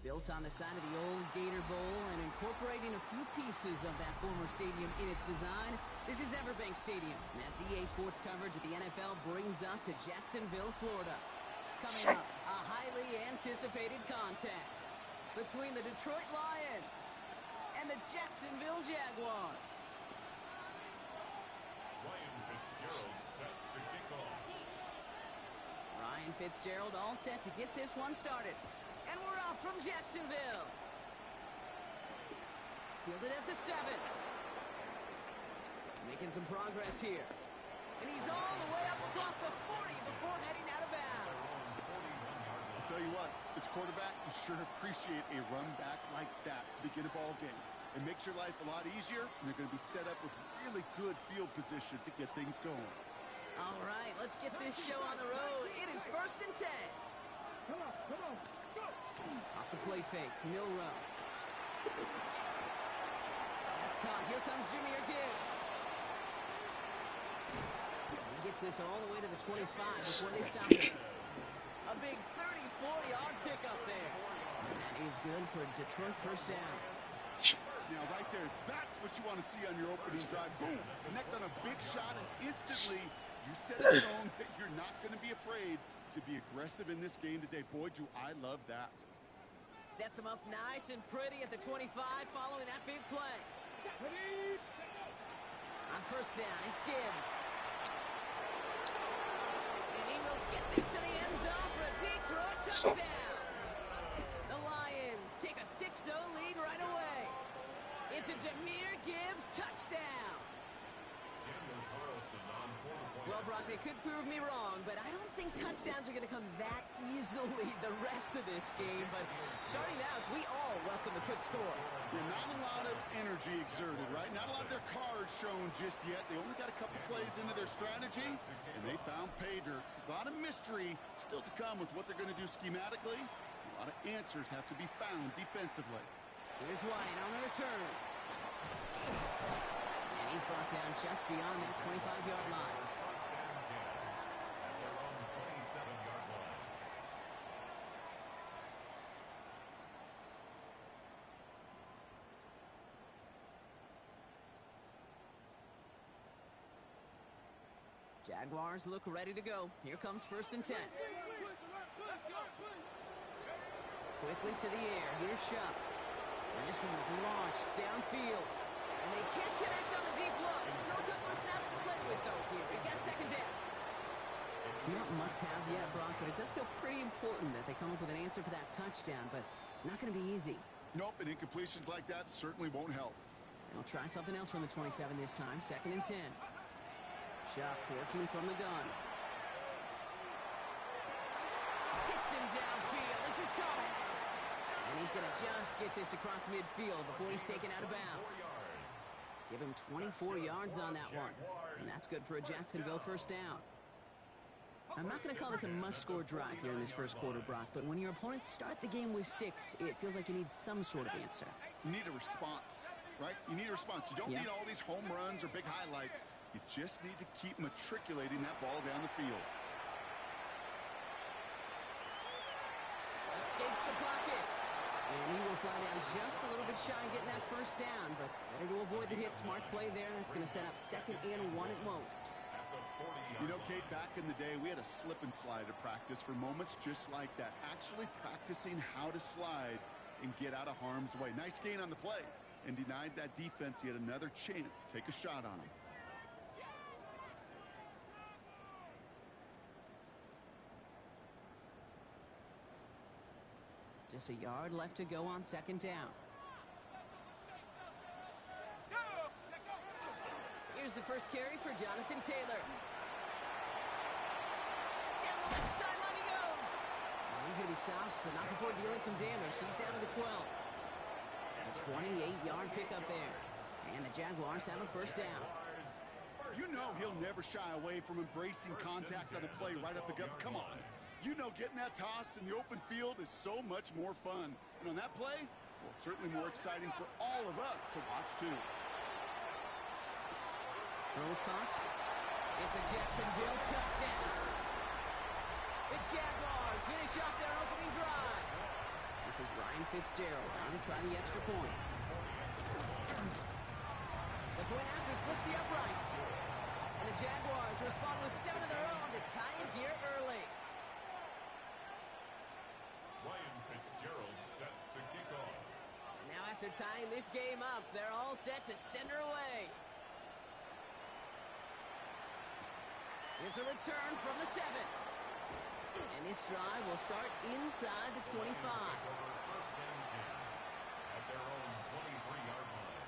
Built on the side of the old Gator Bowl and incorporating a few pieces of that former stadium in its design, this is Everbank Stadium. And as EA Sports coverage of the NFL brings us to Jacksonville, Florida. Coming up, a highly anticipated contest between the Detroit Lions and the Jacksonville Jaguars. Ryan Fitzgerald set to kick off. Ryan Fitzgerald all set to get this one started. And we're off from Jacksonville. Fielded at the 7. Making some progress here. And he's all the way up across the 40 before heading out of bounds. I'll tell you what, as a quarterback, you sure appreciate a run back like that to begin a ball game. It makes your life a lot easier, and they're going to be set up with really good field position to get things going. All right, let's get this show on the road. It is 1st and 10. Come on, go! Off the play fake, Milrow. That's caught. Here comes Jahmyr Gibbs. He gets this all the way to the 25 before they stop him. A big 34-yard pickup there. And that is good for Detroit first down. Now, right there, that's what you want to see on your opening drive. Boom! Connect on a big shot, and instantly you set a tone that you're not going to be afraid to be aggressive in this game today. Boy, do I love that. Sets him up nice and pretty at the 25 following that big play. On first down, it's Gibbs. And he will get this to the end zone for a Detroit touchdown. The Lions take a 6-0 lead right away. It's a Jahmyr Gibbs touchdown. Well, Brock, they could prove me wrong, but I don't think touchdowns are going to come that easily the rest of this game. But starting out, we all welcome a quick score. Yeah, not a lot of energy exerted, right? Not a lot of their cards shown just yet. They only got a couple plays into their strategy, and they found pay dirt. A lot of mystery still to come with what they're going to do schematically. A lot of answers have to be found defensively. Here's White on the return. And he's brought down just beyond that 25-yard line. Jaguars look ready to go. Here comes 1st and 10. Quickly to the air. Here's Shuck. And this one is launched downfield. And they can't connect on the deep look. Still a couple of snaps to play with, though, here. They got 2nd down. Not must-have yet, Brock, but it does feel pretty important that they come up with an answer for that touchdown, but not going to be easy. Nope, and incompletions like that certainly won't help. They'll try something else from the 27 this time. 2nd and 10. Shuck working from the gun. Hits him downfield. This is Thomas. And he's going to just get this across midfield before he's taken out of bounds. Give him 24 yards on that one. And that's good for a Jacksonville first down. I'm not going to call this a must-score drive here in this first quarter, Brock, but when your opponents start the game with 6, it feels like you need some sort of answer. You need a response, right? You need a response. You don't need all these home runs or big highlights. You just need to keep matriculating that ball down the field. Escapes the pocket. And he will slide down just a little bit shy of getting that first down, but better to avoid the hit. Smart play there. That's going to set up 2nd and 1 at most. You know, Kate, back in the day, we had a slip and slide at practice for moments just like that. Actually practicing how to slide and get out of harm's way. Nice gain on the play, and denied that defense yet another chance to take a shot on him. Just a yard left to go on 2nd down. Here's the first carry for Jonathan Taylor. Down the left sideline he goes. And he's going to be stopped, but not before dealing some damage. He's down to the 12. A 28-yard pickup there. And the Jaguars have a first down. You know he'll never shy away from embracing contact on a play right up the gut. Come on. You know getting that toss in the open field is so much more fun. And on that play, well, certainly more exciting for all of us to watch, too. Throws caught. It's a Jacksonville touchdown. The Jaguars finish off their opening drive. This is Ryan Fitzgerald on to try the extra point. The point after splits the uprights. And the Jaguars respond with 7 of their own to tie it here early. Ryan Fitzgerald set to kick off. Now after tying this game up, they're all set to send her away. Here's a return from the 7. And this drive will start inside the 25. First and 10 at their own 23-yard line.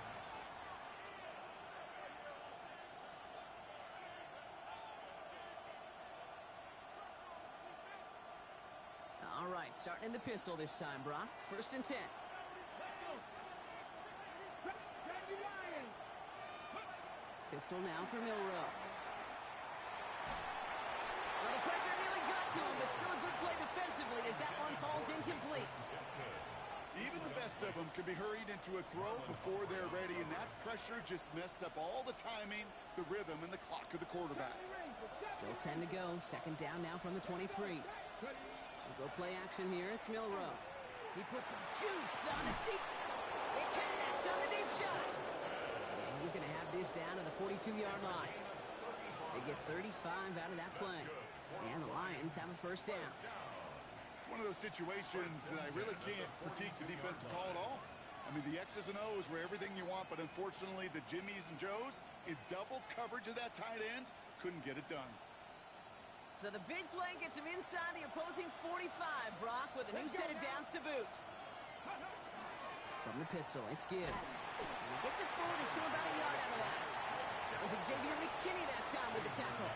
All right, starting in the pistol this time, Brock. First and 10. Pistol now for Milroe. Well, the pressure nearly got to him, but still a good play defensively as that one falls incomplete. Even the best of them can be hurried into a throw before they're ready, and that pressure just messed up all the timing, the rhythm, and the clock of the quarterback. Still 10 to go. Second down now from the 23. We'll go play action here. It's Milroe. He puts some juice on the deep. They connect on the deep shot. And he's going to have this down to the 42-yard line. They get 35 out of that play. And the Lions have a first down. It's one of those situations that I really can't critique the defensive call at all. I mean, the X's and O's were everything you want, but unfortunately, the Jimmies and Joes, in double coverage of that tight end, couldn't get it done. So the big play gets him inside the opposing 45, Brock, with a new set of downs to boot. From the pistol, it's Gibbs. And he gets it forward to still about a yard out of that. That was Xavier McKinney that time with the tackle.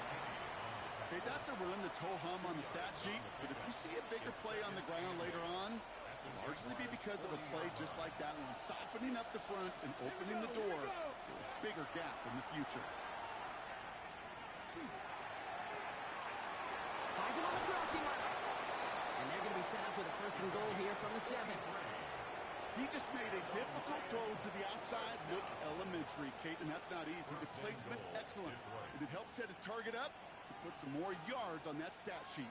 Okay, that's a run that's ho-hum on the stat sheet, but if you see a bigger play on the ground later on, it'll largely be because of a play just like that one, softening up the front and opening the door for a bigger gap in the future. Finds him on the crossing line. And they're going to be set up with a first and goal here from the 7. He just made a difficult throw to the outside look elementary, Kate, and that's not easy. The placement, excellent. And it helps set his target up to put some more yards on that stat sheet.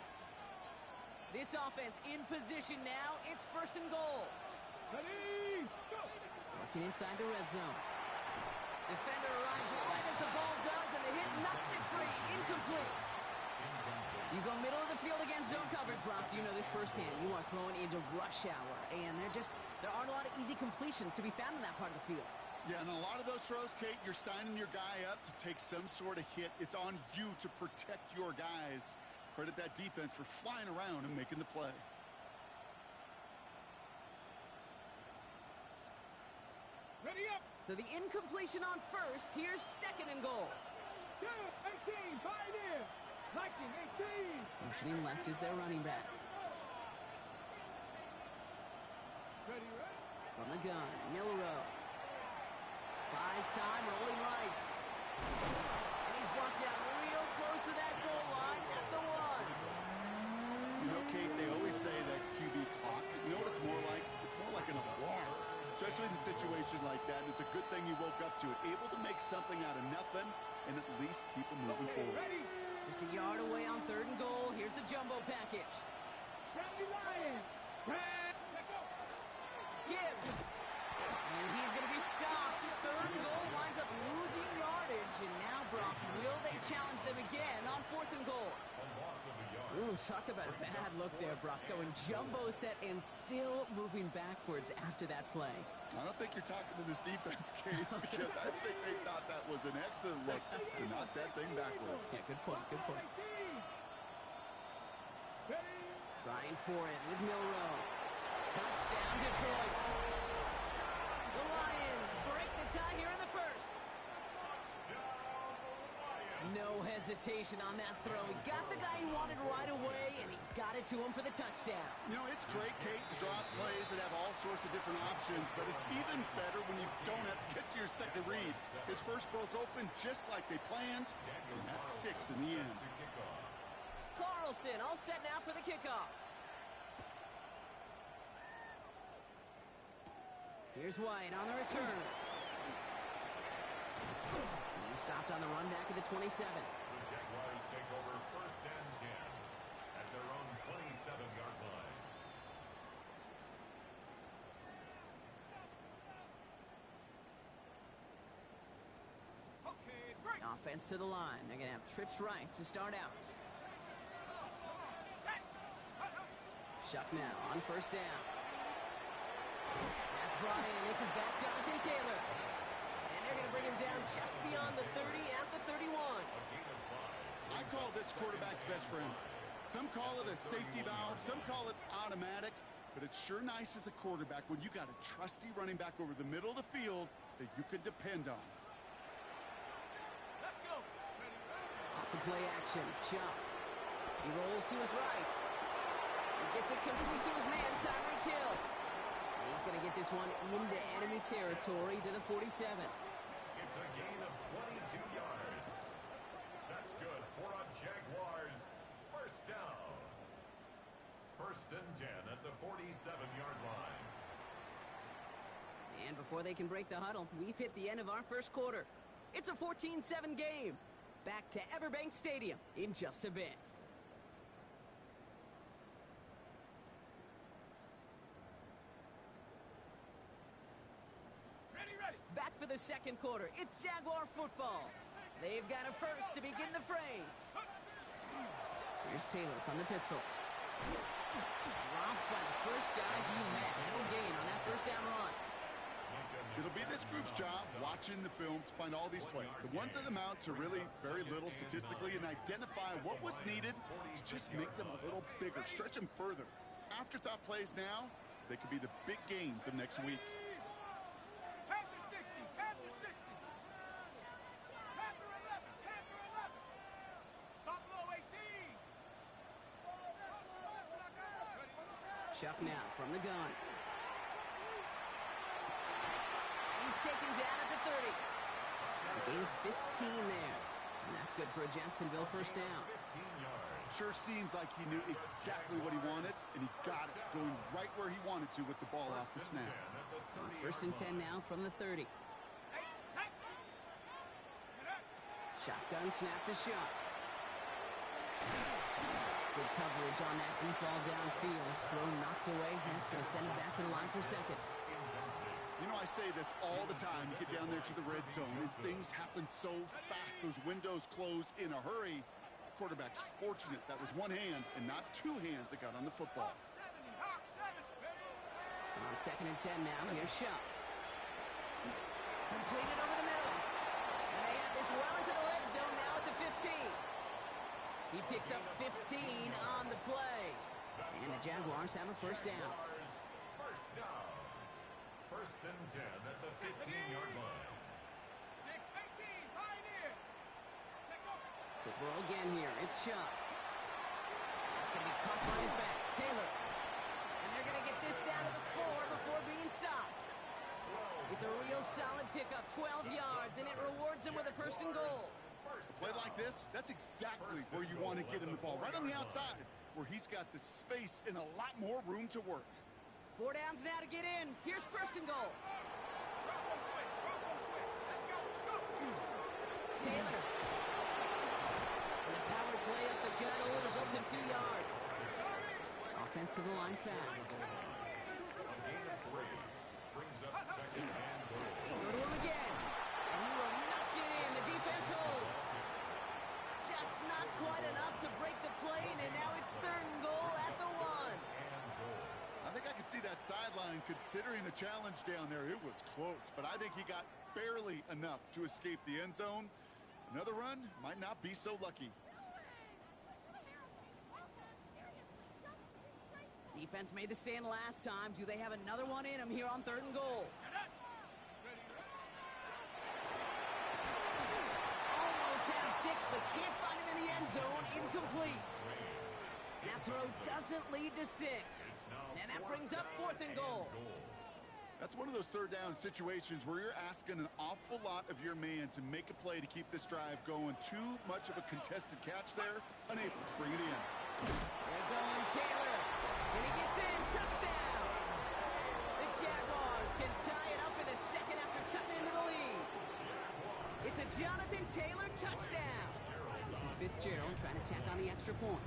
This offense in position now. It's first and goal. Working inside the red zone. Defender arrives right as the ball does, and the hit knocks it free. Incomplete. You go middle of the field against zone coverage, Brock. You know this firsthand. You are throwing into rush hour, and there aren't a lot of easy completions to be found in that part of the field. Yeah, and a lot of those throws, Kate, you're signing your guy up to take some sort of hit. It's on you to protect your guys. Credit that defense for flying around and making the play. Ready up. So the incompletion on first. Here's second and goal. 18, fight in. 19, 18. Motioning left is their running back. Ready, right? From the gun, Milroe. Buys time, rolling right. And he's brought down real close to that goal line at the 1. You know, Kate, they always say that QB clock. You know what it's more like? It's more like an alarm, especially in a situation like that. And it's a good thing you woke up to it, able to make something out of nothing and at least keep them moving forward. Ready. Just a yard away on third and goal. Here's the jumbo package. Rally Lions. Gibbs. And he's going to be stopped. Third and goal winds up losing yardage. And now, Brock, will they challenge them again on fourth and goal? Ooh, talk about a bad look there, Brock. Going jumbo set and still moving backwards after that play. I don't think you're talking to this defense, Kate, because I think they thought that was an excellent look to knock that thing backwards. Yeah, good point, good point. Trying for it with Milroe. Touchdown, Detroit. The Lions break the tie here in the first. No hesitation on that throw. He got the guy he wanted right away, and he got it to him for the touchdown. You know, it's great, Kate, to draw up plays that have all sorts of different options, but it's even better when you don't have to get to your second read. His first broke open just like they planned, and that's 6 in the end. Carlson all set now for the kickoff. Here's White on the return. He's stopped on the run back at the 27. The Jaguars take over first and 10 at their own 27-yard line. Offense to the line. They're going to have trips right to start out. Shuck now on first down. That's brought in. It's his back, Jonathan Taylor. And they're going to bring him down just beyond the 30 at the 31. I call this quarterback's best friend. Some call it a safety valve. Some call it automatic. But it's sure nice as a quarterback when you got a trusty running back over the middle of the field that you can depend on. Let's go. Off the play action. Chuck. He rolls to his right. He gets it complete to his man, Tyreek Hill. And he's going to get this one into enemy territory to the 47. It's a gain of 22 yards. That's good for a Jaguars first down. First and 10 at the 47-yard line. And before they can break the huddle, we've hit the end of our first quarter. It's a 14-7 game. Back to Everbank Stadium in just a bit. Ready. Back for the second quarter. It's Jaguar football. They've got a first to begin the fray. Here's Taylor from the pistol. Drops by the first guy he met. No gain on that first down run. It'll be this group's job watching the film to find all these plays. The ones that amount to really very little statistically and identify what was needed to just make them a little bigger, stretch them further. Afterthought plays now, they could be the big gains of next week. Panther 60. Panther 60. Panther 11. Panther 11. Buffalo 18. Chuck now from the gun. He's taken down at the 30. Gain 15 there. And that's good for a Jacksonville first down. 15 yards. Sure seems like he knew exactly what he wanted, and he got it, going right where he wanted to with the ball off the snap. So first and 10 now from the 30. Shotgun snap to Shuck. Good coverage on that deep ball downfield. Throw knocked away. That's going to send him back to the line for second. You know, I say this all the time. You get down there to the red zone, and things happen so fast. Those windows close in a hurry. Quarterback's fortunate that was one hand and not two hands that got on the football. On second and 10 now, here's Shuck. Completed over the middle. And they have this well into the red zone now at the 15. He picks up 15 on the play. And the Jaguars have a first down. First down. First and 10 at the 15-yard line. 6-18, Pioneer. To throw again here, it's Shuck. That's going to be caught on his back. Taylor. And they're going to get this down to the 4 before being stopped. It's a real solid pickup, 12 yards, and it rewards him with a first and goal. A play like this, that's exactly where you want to get him the ball, right on the outside, where he's got the space and a lot more room to work. 4 downs now to get in. Here's first and goal. Taylor. And the power play up the gut only results in 2 yards. Offense to the line fast. A gain of 3 brings up second and goal. Go to him again. And he will knock it in. The defense holds. Just not quite enough to break the play, and now it's third and goal at the 1. I think I could see that sideline considering the challenge down there. It was close, but I think he got barely enough to escape the end zone. Another run might not be so lucky. Defense made the stand last time. Do they have another one in them here on third and goal? Almost had 6, but can't find him in the end zone. Incomplete. That throw doesn't lead to 6. And that brings up fourth and goal. That's one of those third down situations where you're asking an awful lot of your man to make a play to keep this drive going. Too much of a contested catch there, unable to bring it in. They're going Taylor. And he gets in. Touchdown. The Jaguars can tie it up in the second after cutting into the lead. It's a Jonathan Taylor touchdown. This is Fitzgerald trying to tack on the extra point.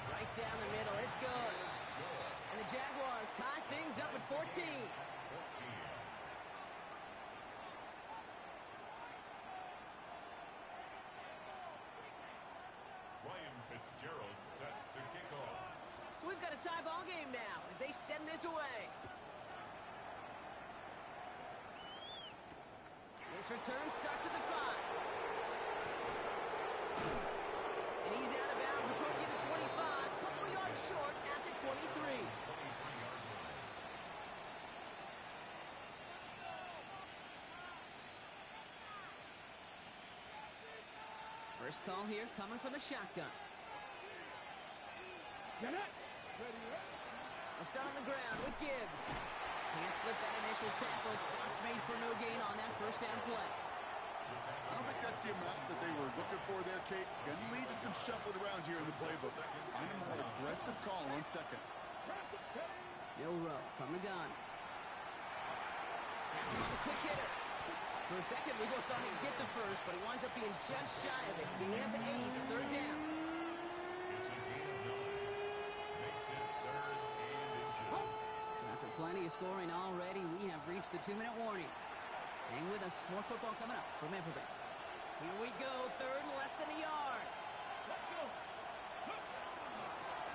Right down the middle. It's good. And the Jaguars tie things up at 14. game now as they send this away. This return starts at the 5. And he's out of bounds, approaching the 25. Couple yards short at the 23. First call here coming from the shotgun. They'll start on the ground with Gibbs. Can't slip that initial tackle. Stops made for no gain on that first down play. I don't think that's the amount that they were looking for there, Kate. Going to lead to some shuffling around here in the playbook. I'm a more aggressive call on second. Milrow from the gun. That's him on the quick hitter. For a second, we both thought he'd get the first, but he winds up being just shy of it. Gain of 8, third down. It's a gain of 9. Makes it 3rd and inches. So after plenty of scoring already, we have reached the 2-minute warning. Hang with us. More football coming up from Everbank. Here we go. Third and less than a yard.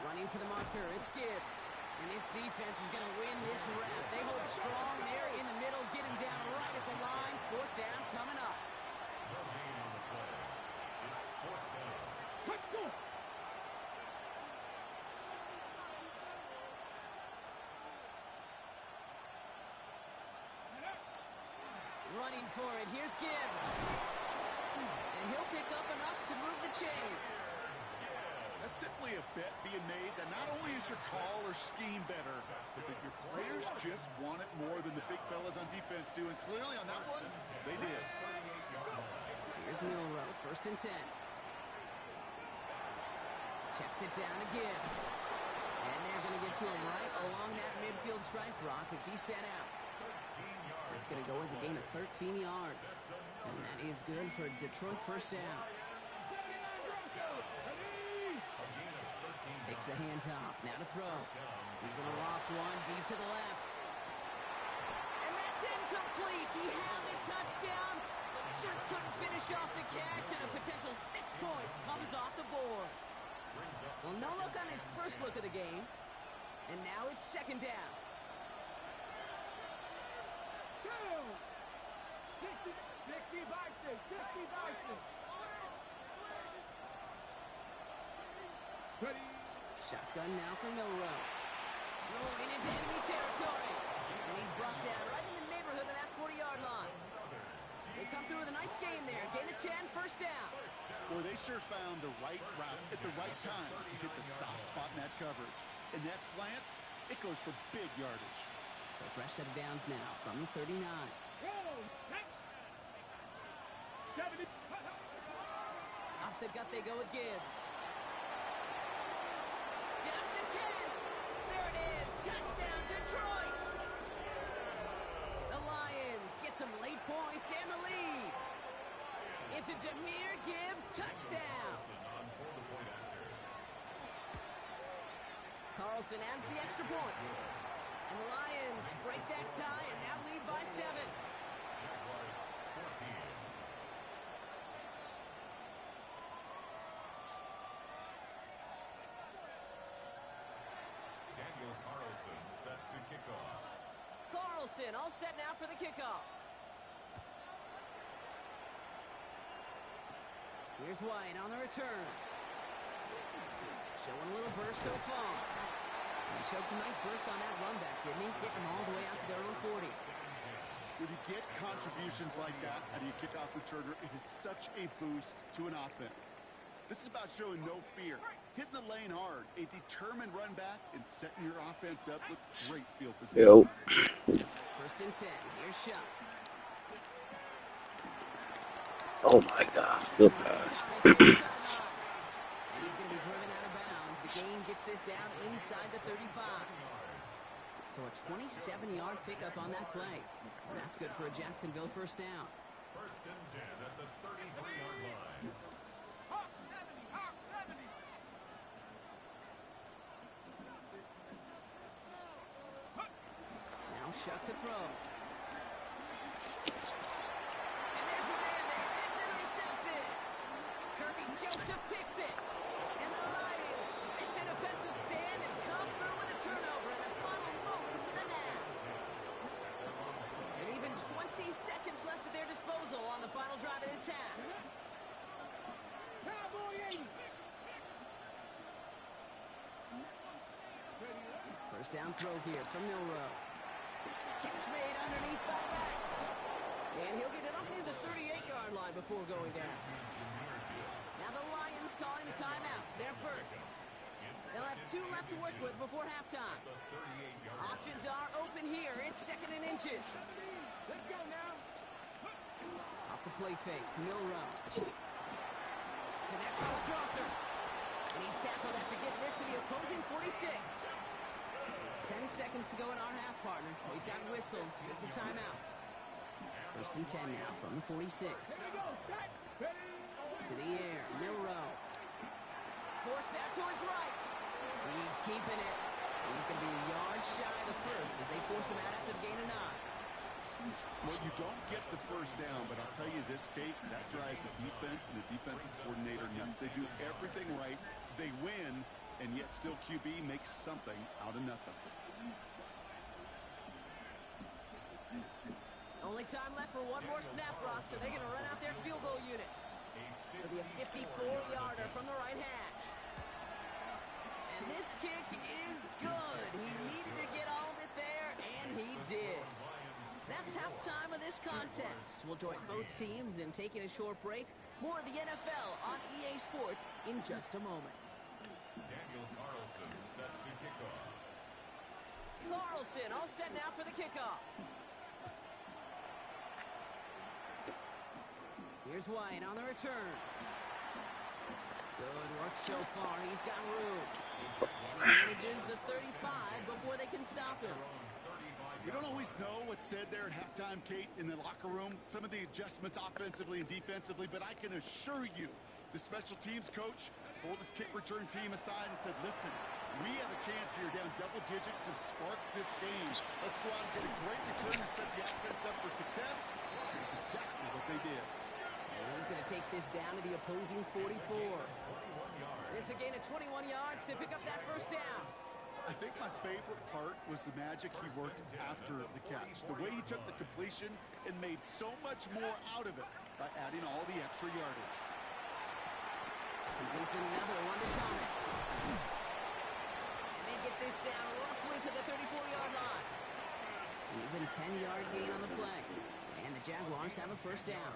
Running for the marker. It's Gibbs. And this defense is going to win this rep. They hold strong there in the middle. Get him down right at the line. Fourth down coming up. No gain on the play. It's 4th down. Let's go. Running for it. Here's Gibbs. And he'll pick up enough to move the chains. That's simply a bet being made that not only is your call or scheme better, but that your players just want it more than the big fellas on defense do. And clearly on that one, they did. Here's Milrow, 1st and 10. Checks it down to Gibbs. And they're going to get to him right along that midfield stripe, Brock, as he's set out. It's going to go as a gain of 13 yards. And that is good for Detroit first down. Takes the handoff. Now to throw. He's going to loft one deep to the left. And that's incomplete. He had the touchdown, but just couldn't finish off the catch, and a potential 6 points comes off the board. Well, no look on his first look of the game. And now it's 2nd down. 60 boxes. Ready. Shotgun now for Milrow. Rolling into enemy territory. And he's brought down right in the neighborhood of that 40-yard line. They come through with a nice gain there. Gain of 10, first down. Boy, they sure found the right route at the right time to hit the soft spot in that coverage. And that slant, it goes for big yardage. So fresh set of downs now from the 39. Off the gut they go with Gibbs. Down to the 10. There it is. Touchdown, Detroit. The Lions get some late points and the lead. It's a Jahmyr Gibbs touchdown. Carlson adds the extra point. And the Lions break that tie and now lead by 7. Carlson all set now for the kickoff. Here's White on the return. Showing a little burst so far. He showed some nice bursts on that run back, didn't he? Getting them all the way out to their own 40. When you get contributions like that out of your kickoff returner, it is such a boost to an offense. This is about showing no fear, hitting the lane hard, a determined run back, and setting your offense up with great field position. First and 10. Here's Shot. Oh my God, good pass. And he's going to be driven out of bounds. The gain gets this down inside the 35. So a 27-yard pickup on that play. And that's good for a Jacksonville first down. First and 10 at the 33-yard line. Hawk 70. Now Shuck to throw. And there's a man there. It's intercepted. Kirby Joseph picks it. And the Lions make the defensive stand and come through with a turnover. final drive of this half. First down throw here from Milrow. Catch made underneath by back. And he'll get it up near the 38-yard line before going down. Now the Lions calling the timeouts. They're first. They'll have 2 left to work with before halftime. Options are open here. It's 2nd and inches. Let's go now. Off the play fake, Milrow. Connects on the crosser. And he's tackled after getting this to the opposing 46. 10 seconds to go in our half, partner. We've got whistles. It's a timeout. First and 10 now from the 46. To the air, Milrow. Forced out to his right. He's keeping it. He's going to be a yard shy of the first as they force him out after the gain of 9. Well, you don't get the first down, but I'll tell you this case, that drives the defense and the defensive coordinator nuts. They do everything right. They win, and yet still QB makes something out of nothing. Only time left for one more snap, Rock, so they're going to run out their field goal unit. It'll be a 54-yarder from the right hash. And this kick is good. He needed to get all of it there, and he did. That's halftime of this contest. We'll join both teams in taking a short break. More of the NFL on EA Sports in just a moment. Daniel Carlson set to kick off. Carlson all set now for the kickoff. Here's White on the return. Good work so far. He's got room. And he manages the 35 before they can stop him. You don't always know what's said there at halftime, Kate, in the locker room. Some of the adjustments offensively and defensively, but I can assure you the special teams coach pulled his kick return team aside and said, listen, we have a chance here down double digits to spark this game. Let's go out and get a great return to set the offense up for success. And that's exactly what they did. And he's going to take this down to the opposing 44. It's a gain of 21 yards to pick up that first down. I think my favorite part was the magic he worked after the catch. The way he took the completion and made so much more out of it by adding all the extra yardage. Completes another one to Thomas. And they get this down roughly to the 34-yard line. An even 10-yard gain on the play. And the Jaguars have a first down.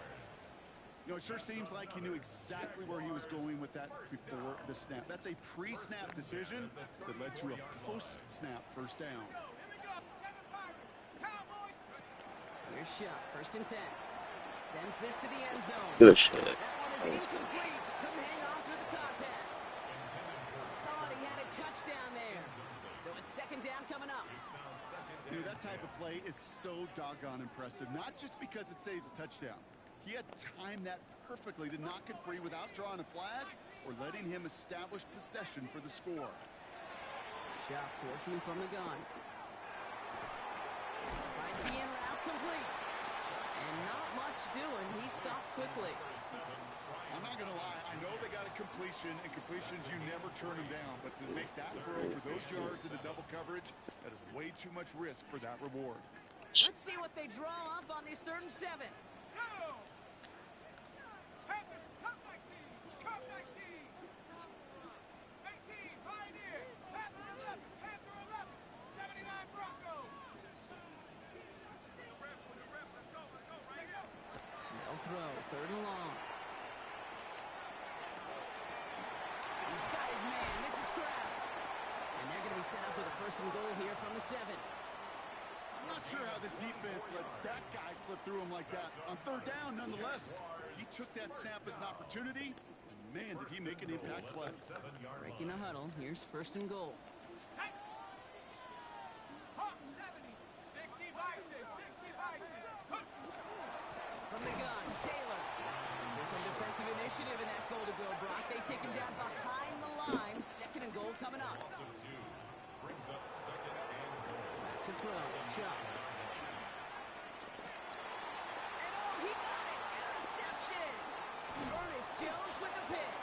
You know, it sure seems like he knew exactly where he was going with that before the snap. That's a pre-snap decision that led to a post-snap first down. Here's Shuck, first and 10. Sends this to the end zone. Good shit. That one is incomplete. Couldn't hang on through the contact. Thought he had a touchdown there. So it's second down coming up. You know, that type of play is so doggone impressive. Not just because it saves a touchdown. He had timed that perfectly to knock it free without drawing a flag or letting him establish possession for the score. Shuck working from the gun. Finds the in route complete. And not much doing. He stopped quickly. I'm not going to lie. I know they got a completion, and completions, you never turn them down. But to make that throw for those yards in the double coverage, that is way too much risk for that reward. Let's see what they draw up on these 3rd and 7. Go! Panthers, come 19! Come 19! 18, Pioneer! Panther 11! Panther 11! 79 Broncos! Let's go, right here! No throw, 3rd and long. He's got his man. This is Kraft. And they're going to be set up with a 1st and goal here from the 7. I'm not sure how this defense let that guy slip through him like that. On 3rd down, nonetheless, he took that snap as an opportunity. Man, did he make an impact play. Breaking the huddle. Here's 1st and goal. Hawk 70! 60 Bison! 60 Bison! From the gun, Taylor. There's some defensive initiative in that goal to go, Brock. They take him down behind the line. 2nd and goal coming up. Brings up 2nd and goal. Back to throw. Shot. And oh, he got it! Interception! Ernest Jones with the pick.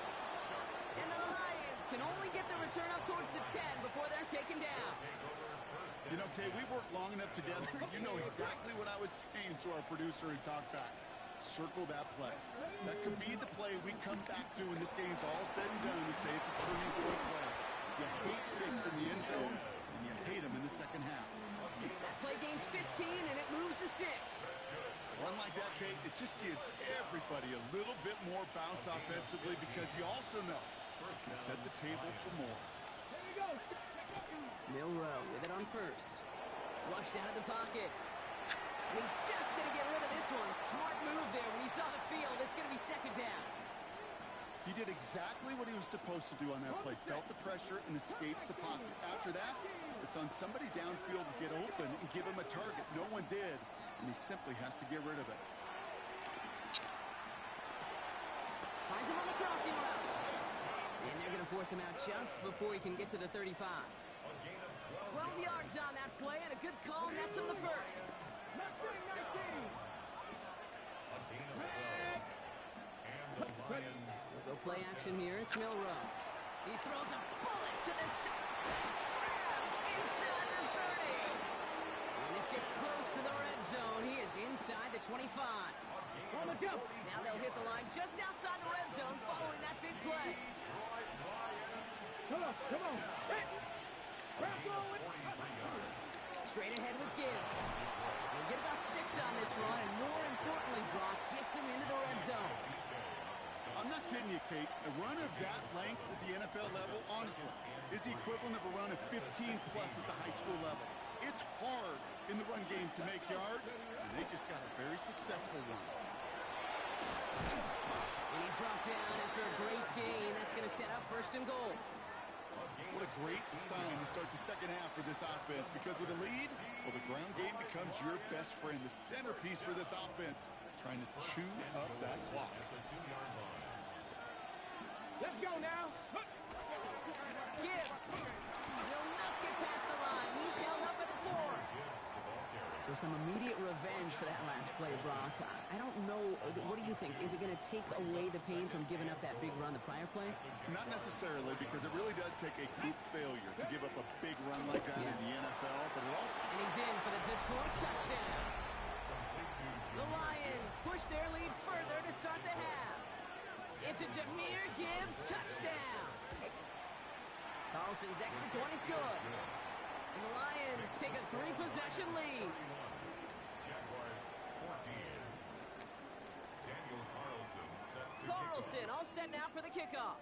And the Lions can only get the return up towards the 10 before they're taken down. You know, Kay, we've worked long enough together. You know exactly what I was saying to our producer and talkback. circle that play. That could be the play we come back to when this game's all said and done and say it's a turning point play. You hate picks in the end zone, and you hate them in the second half. That play gains 15, and it moves the sticks. One like that, Kate, it just gives everybody a little bit more bounce offensively because you also know it can set the table for more. Milrow with it on first. Flushed out of the pocket. And he's just going to get rid of this one. Smart move there. When he saw the field, it's going to be second down. He did exactly what he was supposed to do on that play. Felt the pressure and escapes the pocket. After that, it's on somebody downfield to get open and give him a target. No one did, and he simply has to get rid of it. Finds him on the crossing route. And they're going to force him out just before he can get to the 35. 12 yards on that play, and a good call nets him the first. We'll go play action here. It's Milrow. He throws a bullet to the it's grabbed inside the 30. When this gets close to the red zone, he is inside the 25. Now they'll hit the line just outside the red zone following that big play. Come on. Hey. Straight ahead with Gibbs. We'll get about 6 on this run, and more importantly, Brock gets him into the red zone. I'm not kidding you, Kate. A run of that length at the NFL level, honestly, is the equivalent of a run of 15-plus at the high school level. It's hard in the run game to make yards, and they just got a very successful one. And he's brought down after a great gain. That's going to set up first and goal. What a great sign to start the second half for this offense, because with a lead, well, the ground game becomes your best friend, the centerpiece for this offense, trying to chew up that clock. Let's go now. Gibbs will not get past the line. He's held up at the 4. So some immediate revenge for that last play, Brock. I don't know. What do you think? Is it going to take away the pain from giving up that big run the prior play? Not necessarily, because it really does take a group failure to give up a big run like that in the NFL. But it all... And he's in for the Detroit touchdown. The Lions push their lead further to start the half. It's a Jahmyr Gibbs touchdown. Carlson's extra point is good. And the Lions take a 3-possession lead. Carlson all set now for the kickoff.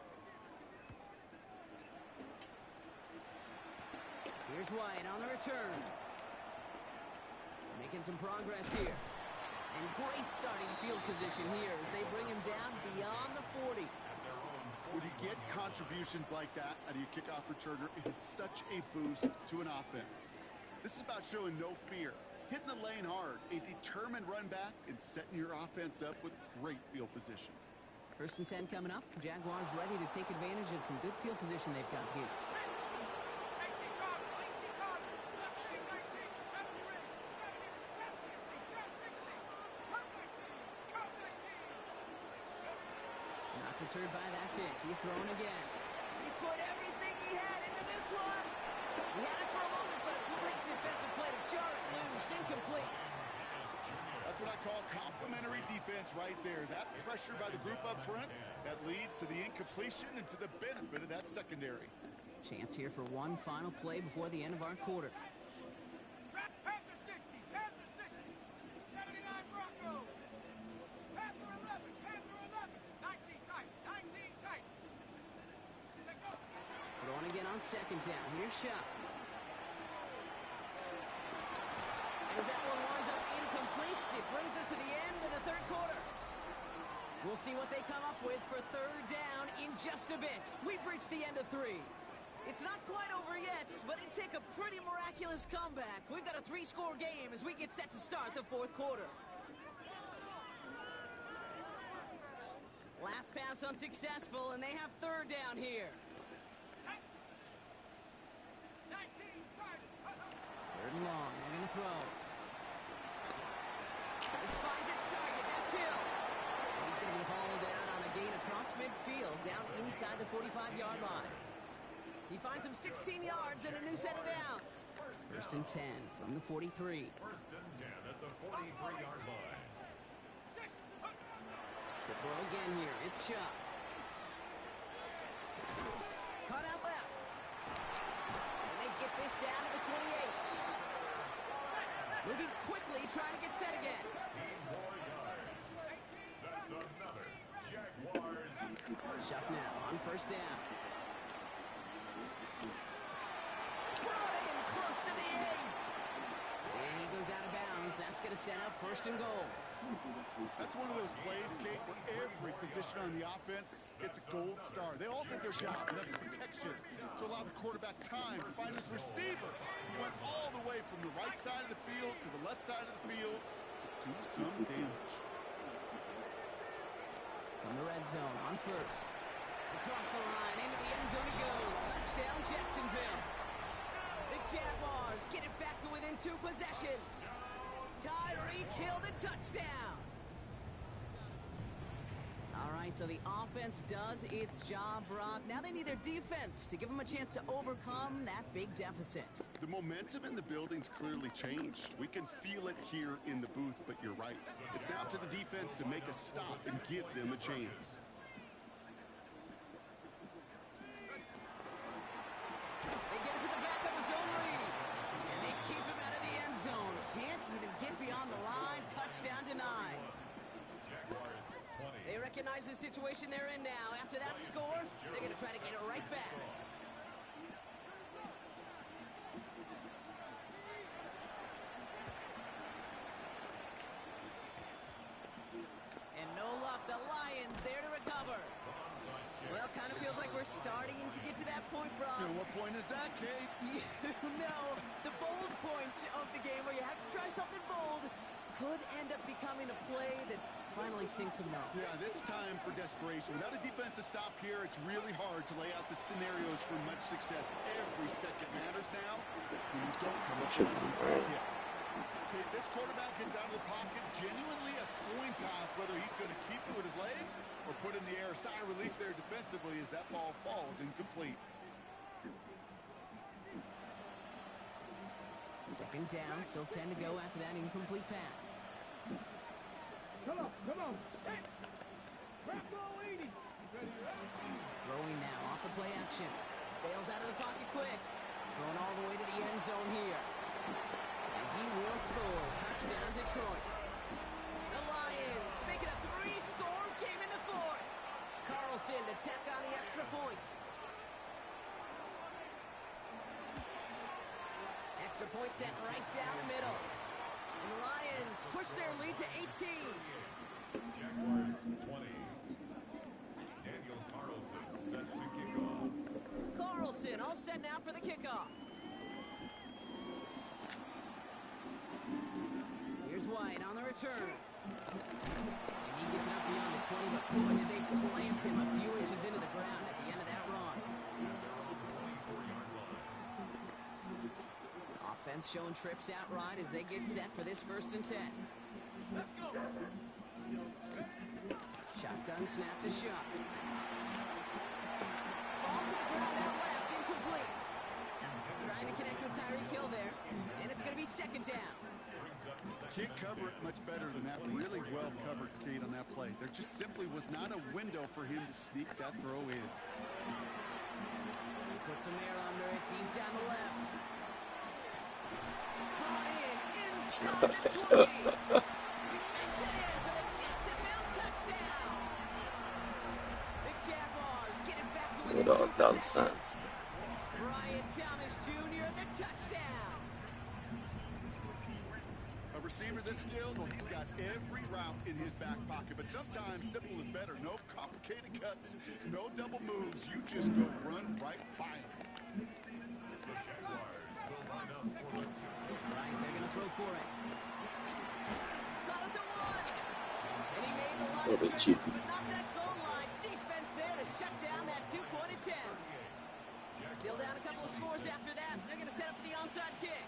Here's White on the return. Making some progress here. And great starting field position here as they bring him down beyond the 40. When you get contributions like that out of your kickoff returner, it is such a boost to an offense. This is about showing no fear, hitting the lane hard, a determined run back, and setting your offense up with great field position. First and 10 coming up. Jaguars ready to take advantage of some good field position they've got here. Not deterred by that pick. He's throwing again. He put everything he had into this one. He had it for a moment, but a great defensive play to jar it loose. Incomplete. That's what I call complimentary defense right there. That pressure by the group up front, that leads to the incompletion and to the benefit of that secondary. Chance here for one final play before the end of our quarter. Panther 60, Panther 60, 79 Broncos. Panther 11, Panther 11, 19 tight, 19 tight. Throwing again on second down. Here's Shot. And as that one winds up incomplete, it brings us to the end of the third quarter. We'll see what they come up with for third down in just a bit. We've reached the end of 3. It's not quite over yet, but it'd take a pretty miraculous comeback. We've got a 3-score game as we get set to start the fourth quarter. Last pass unsuccessful, and they have third down here. Third and long. They're going to throw. This finds its target. That's Hill. He's going to be hauled out on a gain across midfield, down inside the 45-yard line. He finds him 16 yards and a new set of downs. First and 10 from the 43. First and 10 at the 43-yard line. Throw again here. It's Shuck. Cut out left. And they get this down to the 28. Moving quickly, trying to get set again. 18 more yards. That's another Jaguars. Shuck now on first down. Brought in close to the 8. And he goes out of bounds. That's going to set up first and goal. That's one of those plays, Kate, where every position on the offense gets a gold star. They all did their job. That's protection to allow the quarterback time to find his receiver. He went all the way from the right side of the field to the left side of the field to do some damage. From the red zone on first. Across the line, into the end zone he goes. Touchdown, Jacksonville. The Jaguars get it back to within 2 possessions. Tyreek Hill the touchdown. All right, so the offense does its job, Brock. Now they need their defense to give them a chance to overcome that big deficit. The momentum in the building's clearly changed. We can feel it here in the booth, but you're right. It's now to the defense to make a stop and give them a chance. They get it to the back of his own lead. And they keep him out of the end zone. Can't even get beyond the line. Touchdown denied. Jaguars 20. They recognize the situation they're in now. After that score, they're going to try to get it right back. And no luck. The Lions there to recover. Well, kind of feels like we're starting to get to that point, Brock. And what point is that, Kate? You know, the bold point of the game where you have to try something bold could end up becoming a play that finally sinks them now. Yeah, it's time for desperation. Without a defensive stop here, it's really hard to lay out the scenarios for much success. Every second matters now when you don't come up with an onside kick. Okay, this quarterback gets out of the pocket, genuinely a coin toss, whether he's going to keep it with his legs or put in the air. Sigh of relief there defensively as that ball falls incomplete. Second down, still 10 to go after that incomplete pass. Come on. Hey, back row 80. Throwing now off the play action. Bails out of the pocket quick. Going all the way to the end zone here. And he will score. Touchdown, Detroit. The Lions make it a 3-score game in the 4th. Carlson to tack on the extra point. Extra point sent right down the middle. And the Lions push their lead to 18. Jaguars 20. Daniel Carlson set to kick off. Carlson all set now for the kickoff. Here's White on the return. And he gets it up beyond the 20, but boy, did they plant him a few inches into the ground at the end of that run. Offense showing trips out right as they get set for this 1st and 10. Let's go. Shotgun snap to Shuck. Falls to the ground out left, incomplete. Trying to connect with Tyreek Hill there, and it's going to be 2nd down. Can't cover it much better than that. Really well covered, Kate, on that play. There just simply was not a window for him to sneak that throw in. Puts some air under it, deep down the left. Brought in, inside the 20. He makes it in for the Jacksonville touchdown. The Jaguars get it back to within 2 possessions. Brian Thomas Jr., the touchdown. A receiver this skilled, well, he's got every route in his back pocket, but sometimes simple is better. No complicated cuts, no double moves. You just go run right by him. The Jaguars will line up for the 2. Right, they're going to throw for it. Got it to 1. And he made the line, What a cheeky. but not that goal line. Defense there to shut down that 2-point attempt. Still down a couple of scores after that. They're going to set up for the onside kick.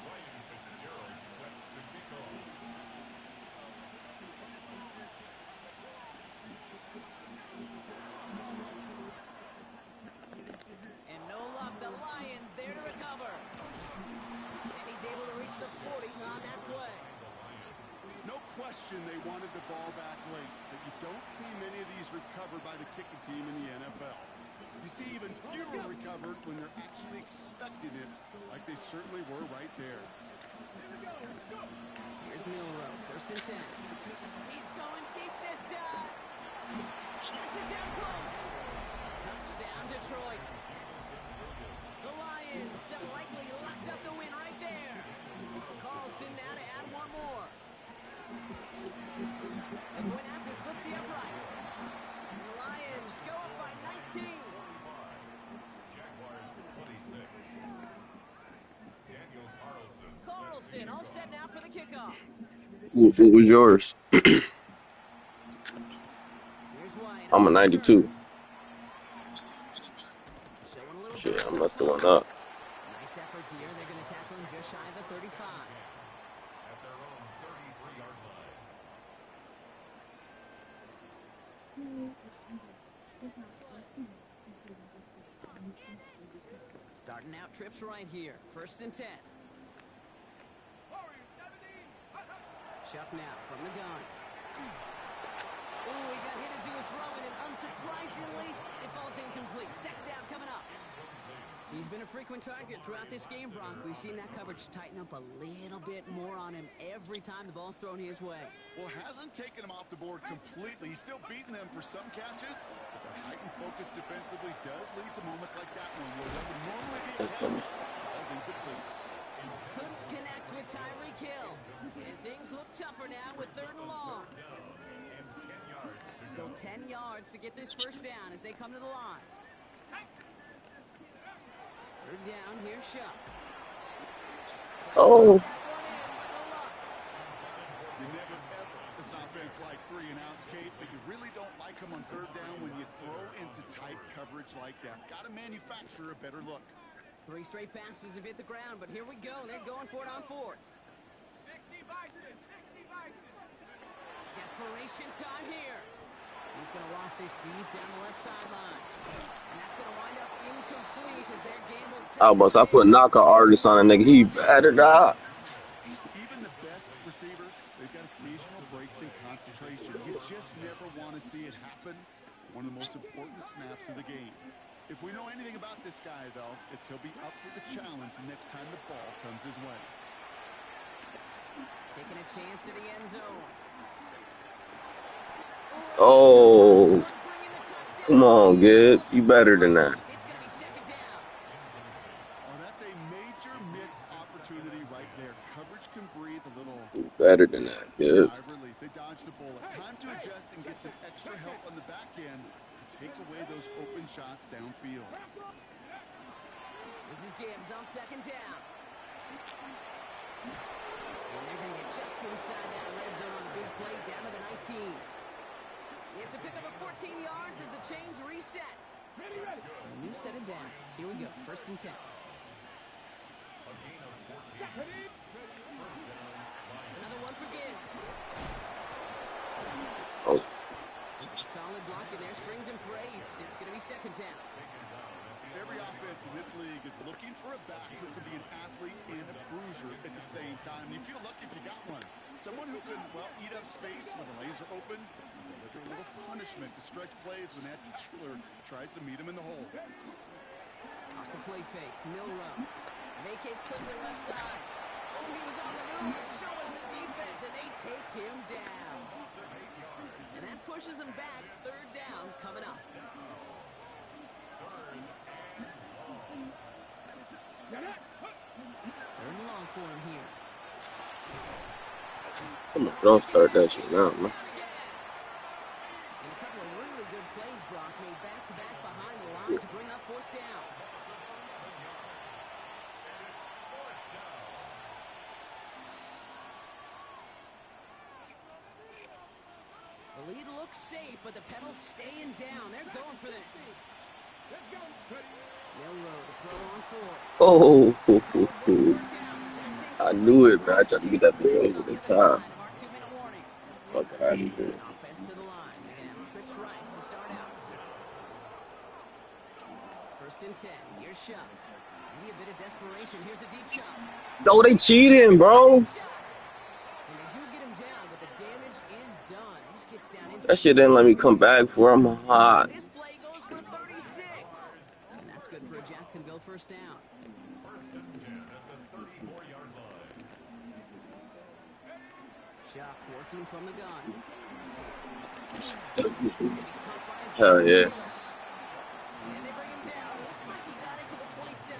Ryan Fitzgerald set to kick off. And no luck, the Lions there to recover. And he's able to reach the 40 on that play. No question they wanted the ball back late, but you don't see many of these recovered by the kicking team in the NFL. You see even fewer recovered when they're actually expecting it, like they certainly were right there. Here's Milrow, 1st and 10. He's going deep this time. Pass it down close. Touchdown, Detroit. The Lions have likely locked up the win right there. Carlson now to add one more. The point after splits the uprights. And the Lions go up by 19. Jaguars 26. Daniel Carlson all set now for the kickoff. What was yours? Here's White. I'm a 92. Showing a little Shit, I burst must so have went far. up. Nice effort here. They're going to tackle him just shy of the 35. at their own 33-yard line. Starting out trips right here. 1st and 10. Chuck now from the gun. Oh, he got hit as he was throwing, and unsurprisingly, it falls incomplete. 2nd down coming up. He's been a frequent target throughout this game, Bronk. We've seen that coverage tighten up a little bit more on him every time the ball's thrown his way. Well, hasn't taken him off the board completely. He's still beating them for some catches, but the heightened focus defensively does lead to moments like that one where what would normally be a catch falls incomplete. Couldn't connect with Tyreek Hill. And things look tougher now with 3rd and long. So 10 yards to get this 1st down as they come to the line. 3rd down, here's Shuck. Oh. You never ever this offense like 3 and outs, Kate, but you really don't like them on 3rd down when you throw into tight coverage like that. Got to manufacture a better look. 3 straight passes have hit the ground, but here we go. They're going for it on 4th. 60 Bison, 60 Bison. Desperation time here. He's going to loft this deep down the left sideline. And that's going to wind up incomplete as their gamble. I put knocker artist on a nigga. He battered up. Even the best receivers, they've got occasional breaks in concentration. You just never want to see it happen. One of the most important snaps of the game. If we know anything about this guy, though, it's he'll be up for the challenge the next time the ball comes his way. Taking a chance to the end zone. Oh. Come on, Gibbs. You better than that. It's going to be 2nd down. Oh, that's a major missed opportunity right there. Coverage can breathe a little. You better than that, Gibbs. Sigh of relief. They dodged a bullet. Time to adjust and get some extra help on the back end to take away those open shots downfield. This is Gibbs on 2nd down. And they're going to get just inside that red zone on the big play down to the 19. It's a pickup of 14 yards as the chains reset. So a new set of downs. Here we go. 1st and 10. Another one for Gibbs. Oh. It's a solid block in there. Springs him for 8. It's going to be 2nd down. Every offense in this league is looking for a back who can be an athlete and a bruiser at the same time. You feel lucky if you got one. Someone who can, well, eat up space when the lanes are open. Deliver a little punishment to stretch plays when that tackler tries to meet him in the hole. Off the play fake. Milrow vacates quickly left side. Oh, he was on the move, but so was the defense, and they take him down. And that pushes him back. 3rd down coming up. 3rd and long for him here. Come on, don't start that shit now, man. And a couple of really good plays, Brock, made back-to-back behind the line to bring up 4th down. The lead looks safe, but the pedal's staying down. They're going for this. Milrow to throw on 4th. Oh. I knew it, man. I tried to get that bitch over the top. Fuck out of here. Offense to the line. And trips right to start out. 1st and 10. Here's Shuck. Maybe a bit of desperation. Here's a deep shot. Oh, they cheating, bro. And they do get him down, but the damage gets down inside. That shit didn't let me come back for I'm hot. This play goes for 36. And that's good for a Jacksonville first down. First and 10 at the 34-yard line. Shock working from the gun. Hell yeah. And they bring him down. Looks like he got it to the 27.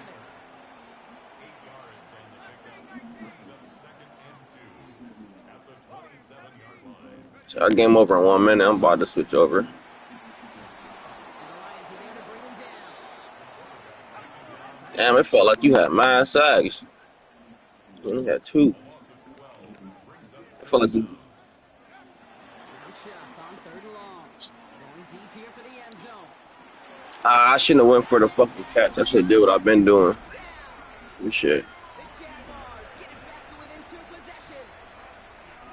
8 yards on the pickup. Brings up second and 2 at the 27-yard line. So our game over in 1 minute. I'm about to switch over. And the Lions are there to bring him down. Damn, it felt like you had mad sacks. You only had 2. It felt like you. Now Shock on 3rd and long. Going deep here for the end zone. I shouldn't have went for the fucking catch. I should have did what I've been doing. Good shit. The Jaguars get it back to within 2 possessions.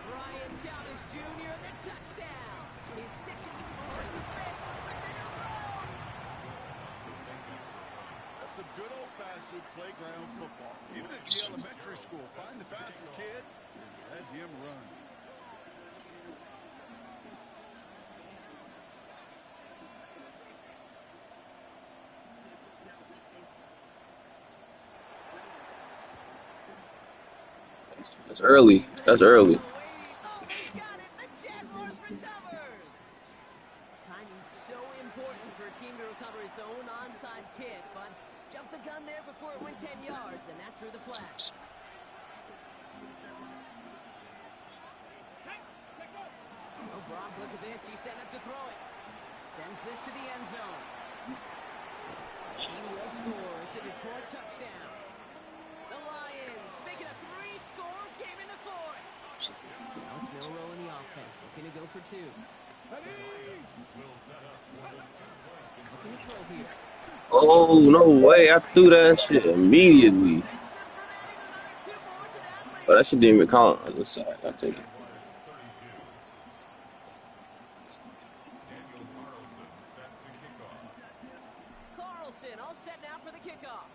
Brian Thomas Jr. the touchdown. His second offensive red. Looks like they're gonna blow. That's some good old-fashioned playground football. Even at the elementary school, find the fastest kid and let him run. That's early. That's early. Oh, he got it. The Jaguars recovered. Timing's so important for a team to recover its own onside kick, but jumped the gun there before it went 10 yards, and that drew the flag. Oh, Brock, look at this. He's setting up to throw it. Sends this to the end zone. He will score. It's a Detroit touchdown. The Lions making a 3-score game in the 4th. Now it's Milrow in the offense, looking to go for 2. Looking to throw here. Oh, no way. I threw that shit immediately. But that shit didn't even count on the side. I take it. Carlson all set now for the kickoff.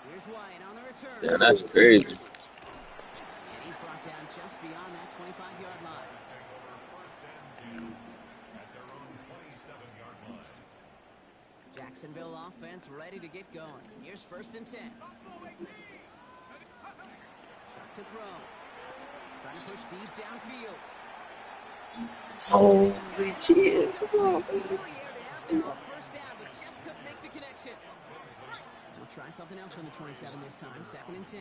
Here's White on the return. Yeah, that's crazy. And he's brought down just beyond that 25-yard line. Jacksonville offense ready to get going. Here's 1st and 10. Shot to throw. Trying to push deep downfield. Holy shit. Come on, Really aired it out there for 1st down, but just couldn't make the connection. We'll try something else from the 27 this time. 2nd and 10.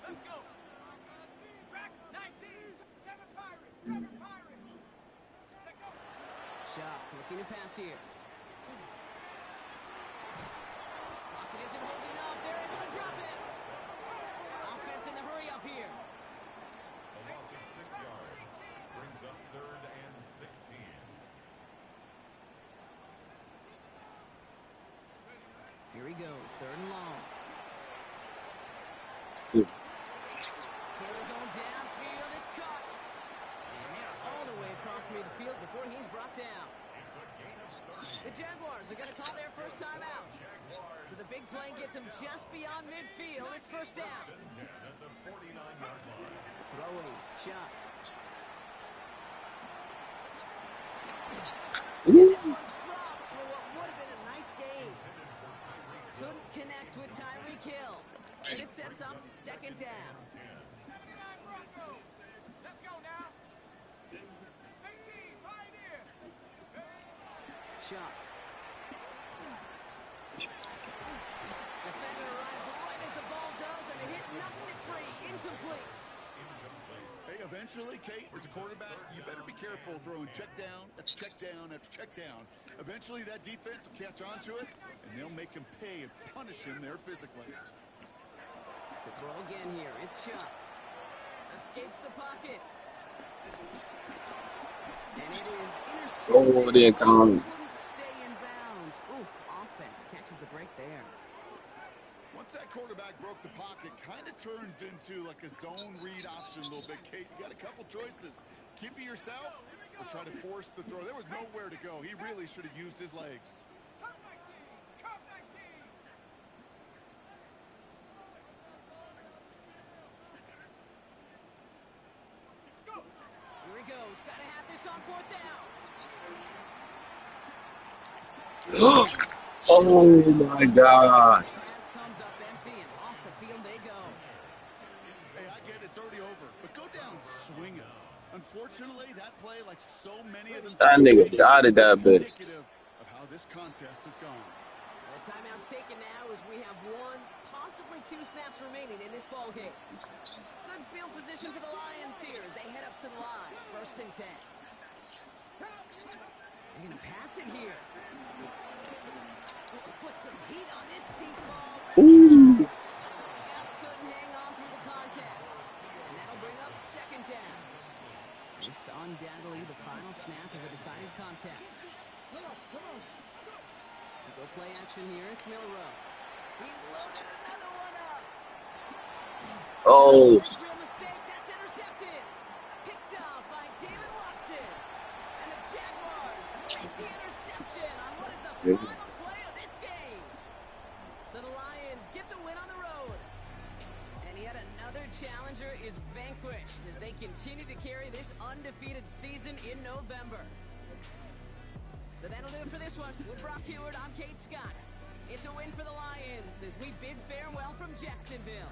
Let's go. Track 19. 7 Pirates. 7 Pirates. Let's go. Shock looking to pass here. Pocket isn't holding up. They're able to drop it. Offense in the hurry up here. A loss of 6 yards. Brings up 3rd and 16. Here he goes. 3rd and long. Taylor going downfield. It's caught. And they're all the way across midfield before he's brought down. The Jaguars are going to call their first time out. So the big play gets them just beyond midfield. It's 1st down. At the 49-yard line. Throwing. Shot. Ooh. This one's dropped for what would have been a nice game. Couldn't connect with Tyreek Hill. And it sets up 2nd down. 79 Broncos. Let's go now. 18 Pioneer. Shot. Defender arrives right as the ball does, and the hit knocks it free. Incomplete. Hey, eventually, Kate, as a quarterback, you better be careful throwing check down after check down after check down. Eventually, that defense will catch on to it, and they'll make him pay and punish him there physically. To throw again here. It's Shot. Escapes the pocket. And it is intercepted. Oh, it didn't count. Couldn't stay in bounds. Ooh, offense catches a break there. Once that quarterback broke the pocket, kind of turns into like a zone read option a little bit, Kate. You got a couple choices. Keep it yourself or try to force the throw. There was nowhere to go. He really should have used his legs. Cup 19. Cup 19. goes. Gotta have this on 4th down. Oh my God. Pass comes up empty, and off the field they go. Hey, I get it's already over, but go down swinging. Unfortunately, that play, like so many of them That today, nigga dotted that bitch. indicative of how this contest has gone. The timeout's taken now as we have 1, possibly 2 snaps remaining in this ball game. Good field position for the Lions here as they head up to the line. 1st and 10. They're going to pass it here. Put some heat on this deep ball. Ooh. Just couldn't hang on through the contact. And that'll bring up 2nd down. This undoubtedly the final snap of a decided contest. Go play action here. It's Miller. He's loaded another one up. Oh. First real mistake. That's intercepted. Picked off by Jalen Watson. And the Jaguars break the interception on what is the final play of this game. So the Lions get the win on the road. And yet another challenger is vanquished as they continue to carry this undefeated season in November. So that'll do it for this one. With Brock Heward, I'm Kate Scott. It's a win for the Lions as we bid farewell from Jacksonville.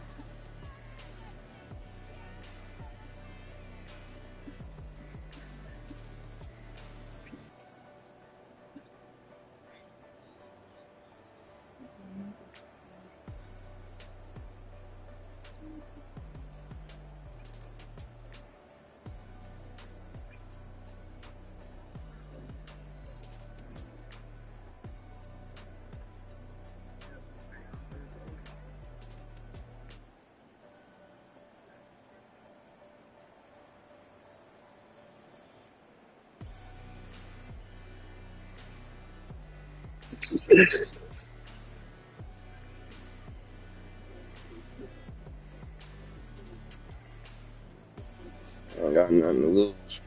I got nothing to lose.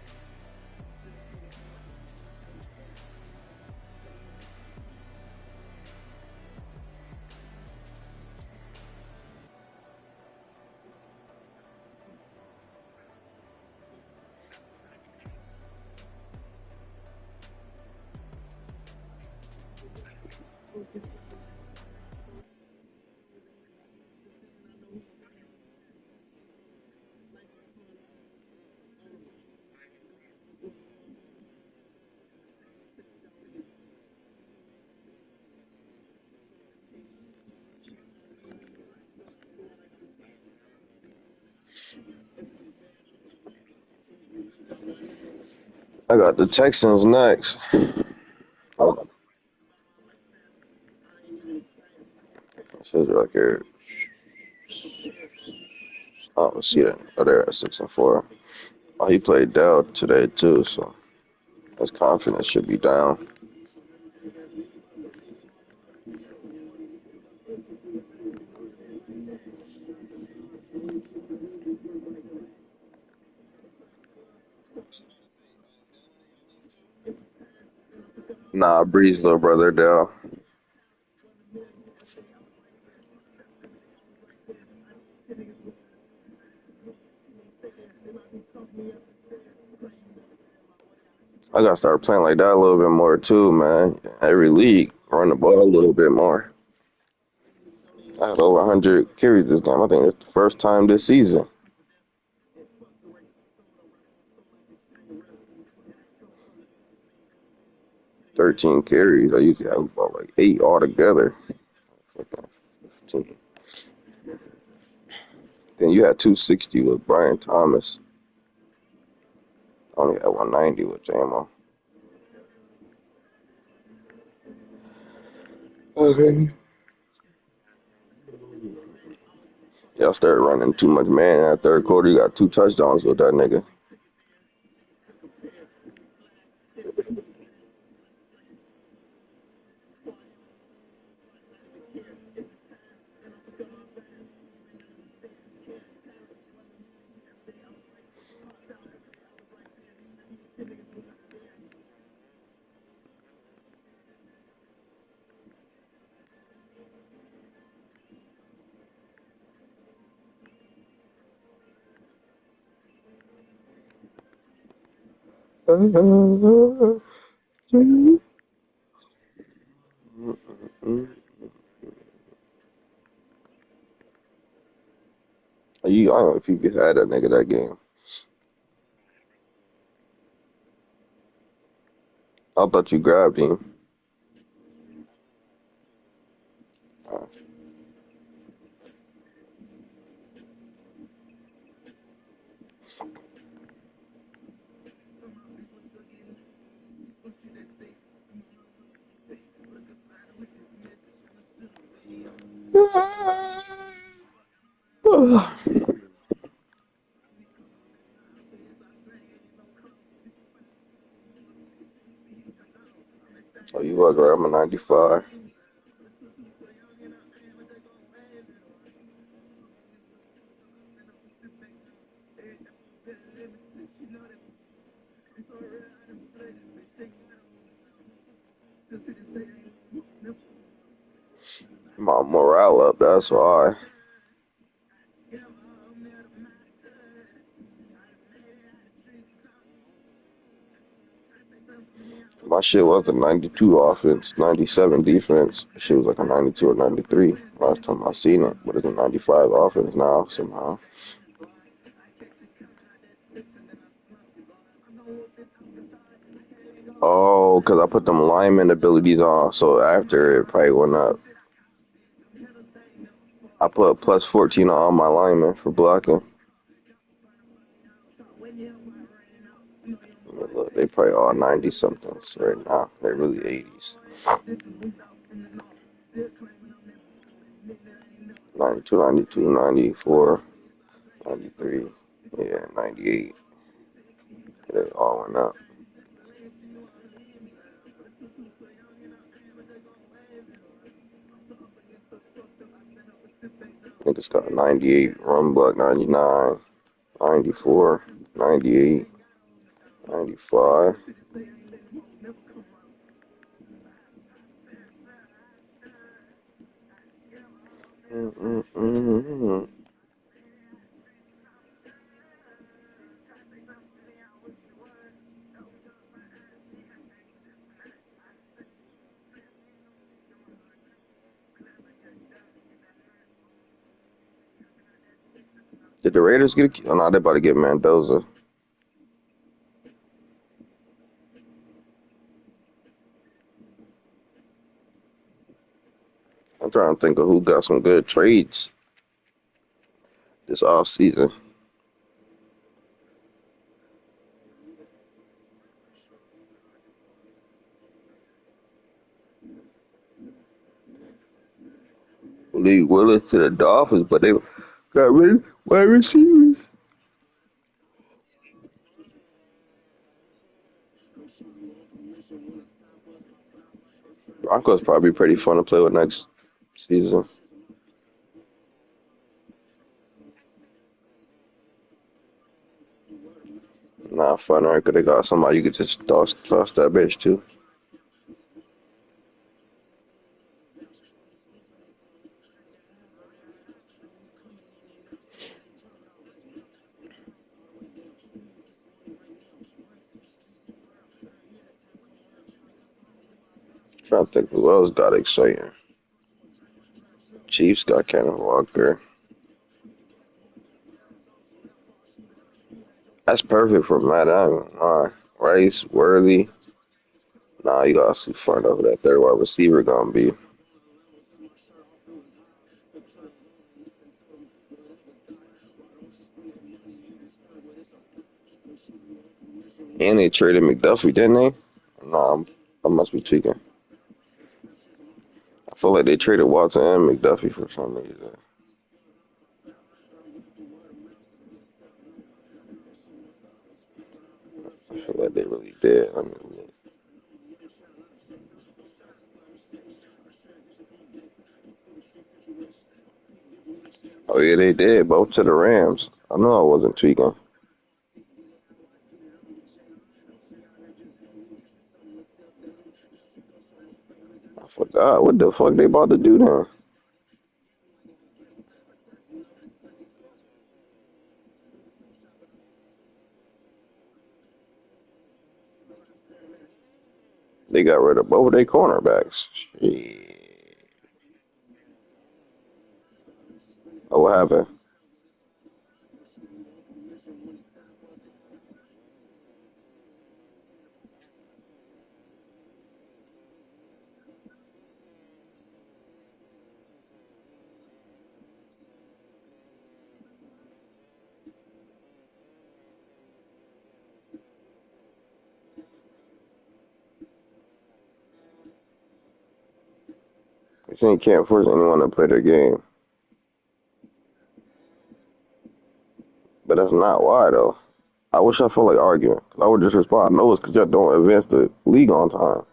I got the Texans next. Oh, it says right here. I don't see that. Oh, they're at 6-4. Oh, he played Dell today too, so his confidence should be down. Nah, Bree's little brother Dell. I gotta start playing like that a little bit more too, man. Every league, run the ball a little bit more. I had over 100 carries this game. I think it's the first time this season. 13 carries. I usually have about like 8 altogether. Fucking 15. Then you had 260 with Brian Thomas. I only had 190 with JMO. Okay. Y'all started running too much man in that third quarter. You got 2 touchdowns with that nigga. I don't know if you could have that nigga that game. I thought you grabbed him. Oh, you was right. I'm a 95. My morale up, that's why. My shit was a 92 offense, 97 defense. Shit was like a 92 or 93 last time I seen it, but it's a 95 offense now somehow. Oh, because I put them lineman abilities on, so after it probably went up. I put plus 14 on all my linemen for blocking. Look, they probably all 90 somethings right now. They're really 80s. 92, 92, 94, 93, yeah, 98. They all went up. Niggas got 98, run block 99, 94, 98, 95. Mm-mm-mm-mm. Did the Raiders get a? Oh, no, they about to get Mendoza. I'm trying to think of who got some good trades this off season. Lee Willis to the Dolphins, but they got rid of wide receivers. Broncos probably pretty fun to play with next season. Nah, fun, right? Cause they got somebody you could just toss that bitch to. Trying to think who else got exciting. Chiefs got Kenneth Walker. That's perfect for Madden. I ain't gonna lie. Rice, Worley. Nah, you gotta see front over that third wide receiver gonna be. And they traded McDuffie, didn't they? Nah, I must be tweaking. I feel like they traded Watson and McDuffie for some reason. I feel like they really did. I mean, oh yeah, they did. Both to the Rams. I know I wasn't tweaking. I forgot what the fuck they about to do then. They got rid of both of their cornerbacks. Shit. Oh, what happened? You saying you can't force anyone to play their game. But that's not why, though. I wish I felt like arguing. I would just respond, no, it's because y'all don't advance the league on time.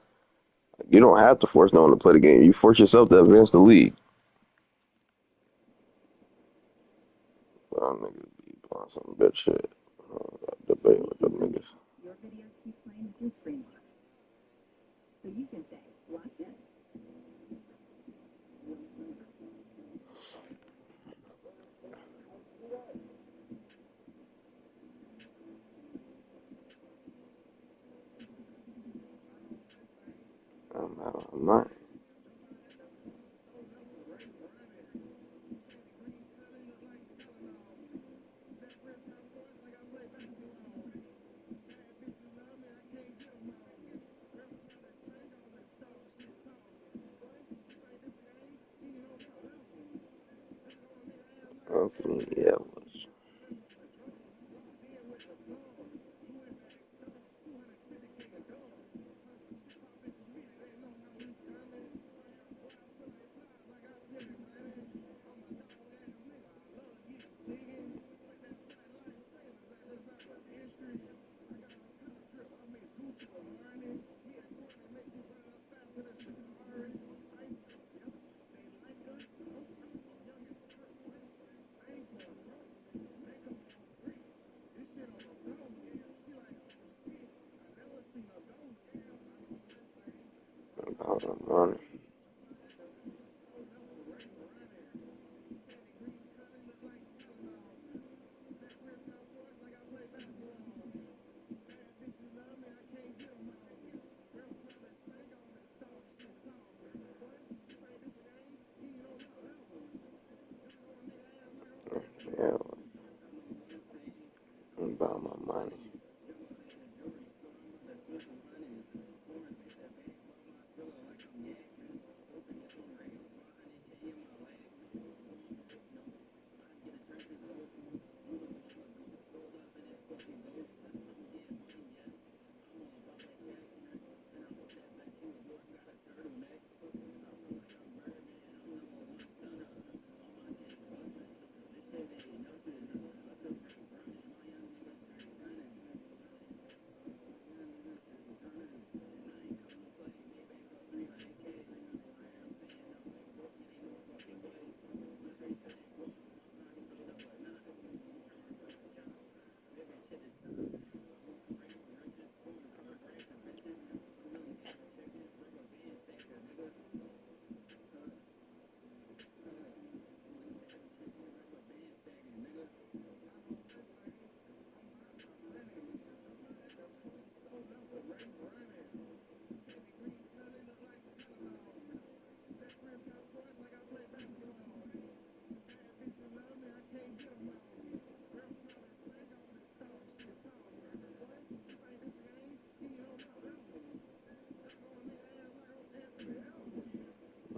You don't have to force no one to play the game. You force yourself to advance the league. Niggas be playing some bitch shit. Debate with them niggas. Your videos keep playing with your screen lock. So you can say, locked in. I'm out of money. Anthony Edwards. I'm out of money. Yeah, I'm about my money.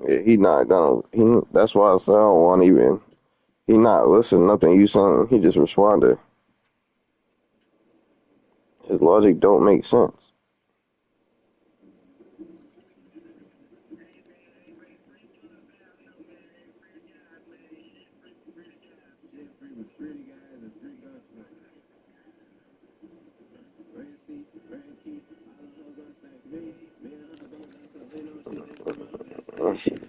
Yeah, he not gonna. That's why I said I don't want even. He not listening nothing you saying. He just responded. His logic don't make sense.